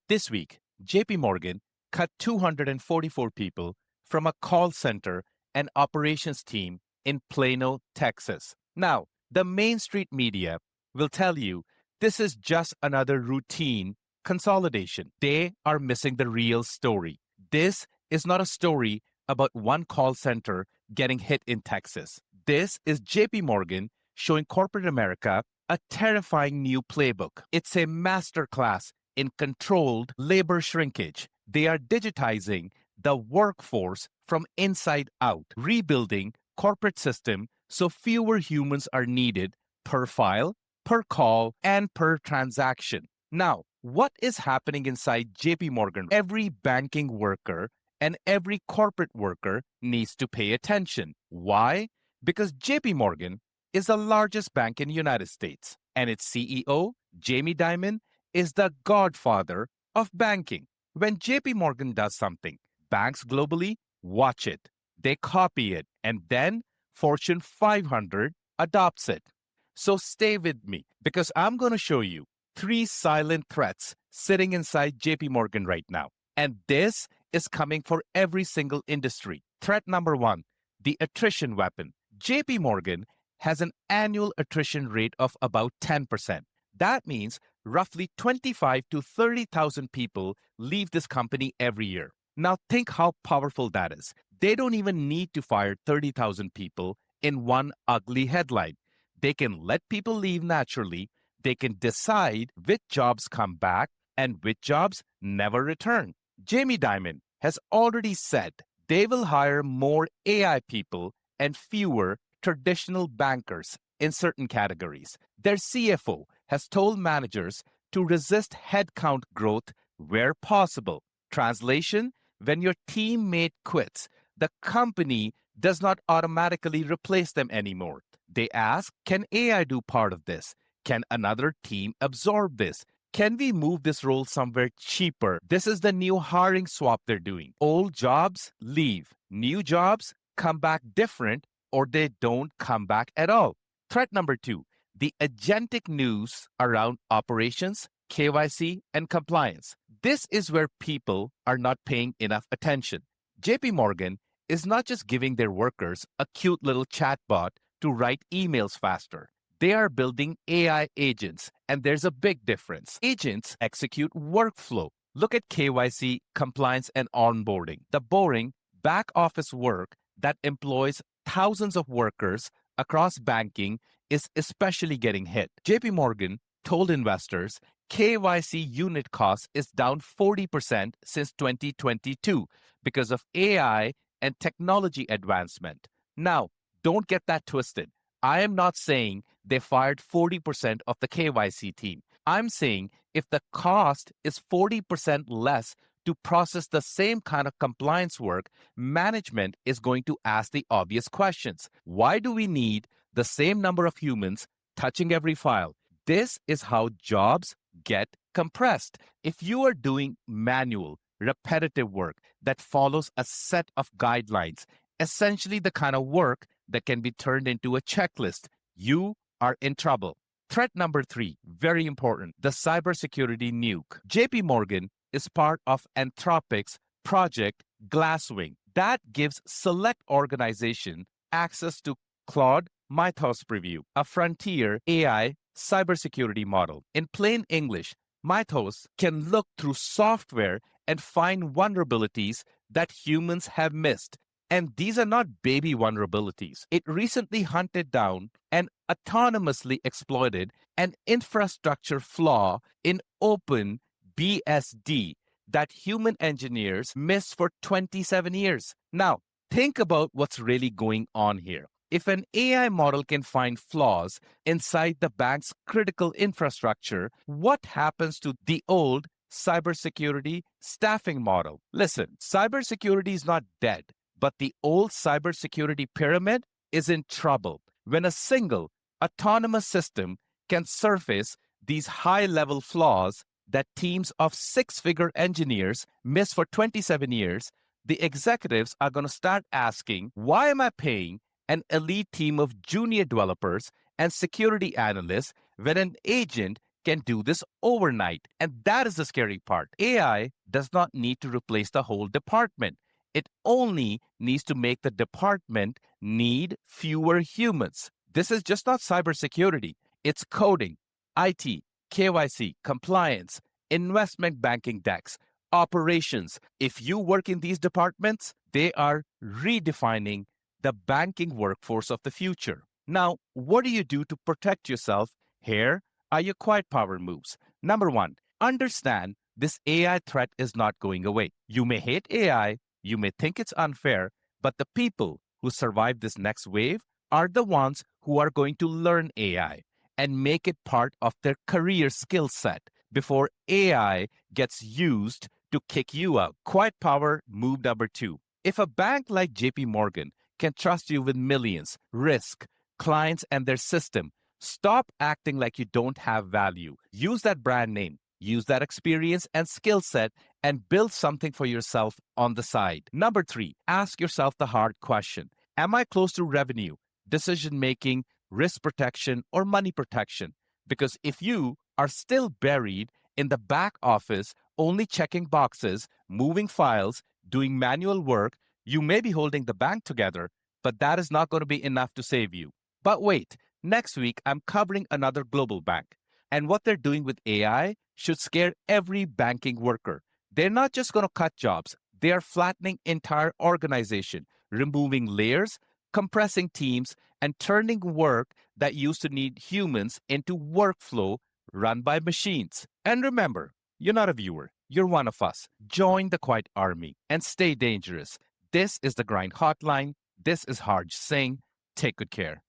This week, JPMorgan cut 244 people from a call center and operations team in Plano, Texas. Now, the Main Street media will tell you this is just another routine consolidation. They are missing the real story. This is not a story about one call center getting hit in Texas. This is JPMorgan showing corporate America a terrifying new playbook. It's a masterclass in controlled labor shrinkage. They are digitizing the workforce from inside out, rebuilding corporate system so fewer humans are needed per file, per call, and per transaction. Now, what is happening inside JP Morgan? Every banking worker and every corporate worker needs to pay attention. Why? Because JP Morgan is the largest bank in the United States, and its CEO, Jamie Dimon, is the godfather of banking. When JP Morgan does something, banks globally watch it, they copy it, and then Fortune 500 adopts it. So stay with me because I'm going to show you 3 silent threats sitting inside JP Morgan right now. And this is coming for every single industry. Threat number 1, the attrition weapon. JP Morgan has an annual attrition rate of about 10%. That means roughly 25 to 30,000 people leave this company every year. Now think how powerful that is. They don't even need to fire 30,000 people in one ugly headline. They can let people leave naturally. They can decide which jobs come back and which jobs never return. Jamie Dimon has already said they will hire more AI people and fewer traditional bankers in certain categories. Their CFO has told managers to resist headcount growth where possible. Translation: when your teammate quits, the company does not automatically replace them anymore. They ask, can AI do part of this? Can another team absorb this? Can we move this role somewhere cheaper? This is the new hiring swap they're doing. Old jobs leave. New jobs come back different, or they don't come back at all. Threat number 2, the agentic news around operations, KYC, and compliance. This is where people are not paying enough attention. JP Morgan is not just giving their workers a cute little chatbot to write emails faster. They are building AI agents, and there's a big difference. Agents execute workflow. Look at KYC, compliance, and onboarding. The boring back office work that employs thousands of workers across banking is especially getting hit. JP Morgan told investors KYC unit cost is down 40% since 2022 because of AI and technology advancement. Now, don't get that twisted. I am not saying they fired 40% of the KYC team. I'm saying if the cost is 40% less to process the same kind of compliance work, management is going to ask the obvious questions. Why do we need the same number of humans touching every file? This is how jobs get compressed. If you are doing manual, repetitive work that follows a set of guidelines, essentially the kind of work that can be turned into a checklist, you are in trouble. Threat number 3, very important, the cybersecurity nuke. JP Morgan is part of Anthropic's project Glasswing. That gives select organization access to Claude Mythos preview, a frontier AI cybersecurity model. In plain English, Mythos can look through software and find vulnerabilities that humans have missed. And these are not baby vulnerabilities. It recently hunted down and autonomously exploited an infrastructure flaw in OpenBSD that human engineers missed for 27 years. Now, think about what's really going on here. If an AI model can find flaws inside the bank's critical infrastructure, what happens to the old cybersecurity staffing model? Listen, cybersecurity is not dead, but the old cybersecurity pyramid is in trouble. When a single autonomous system can surface these high-level flaws that teams of 6-figure engineers miss for 27 years, the executives are going to start asking, why am I paying an elite team of junior developers and security analysts when an agent can do this overnight. And that is the scary part. AI does not need to replace the whole department. It only needs to make the department need fewer humans. This is just not cybersecurity. It's coding, IT, KYC, compliance, investment banking decks, operations. If you work in these departments, they are redefining the banking workforce of the future. Now, what do you do to protect yourself? Here are your quiet power moves. Number one, understand this AI threat is not going away. You may hate AI, you may think it's unfair, but the people who survive this next wave are the ones who are going to learn AI and make it part of their career skill set before AI gets used to kick you out. Quiet power move number two. If a bank like JPMorgan can trust you with millions, risk, clients, and their system, stop acting like you don't have value. Use that brand name, use that experience and skill set, and build something for yourself on the side. Number three, ask yourself the hard question. Am I close to revenue, decision making, risk protection, or money protection? Because if you are still buried in the back office, only checking boxes, moving files, doing manual work, you may be holding the bank together, but that is not going to be enough to save you. But wait, next week I'm covering another global bank. And what they're doing with AI should scare every banking worker. They're not just going to cut jobs, they are flattening entire organization, removing layers, compressing teams, and turning work that used to need humans into workflow run by machines. And remember, you're not a viewer, you're one of us. Join the quiet army and stay dangerous. This is the Grind Hotline. This is Harj Singh. Take good care.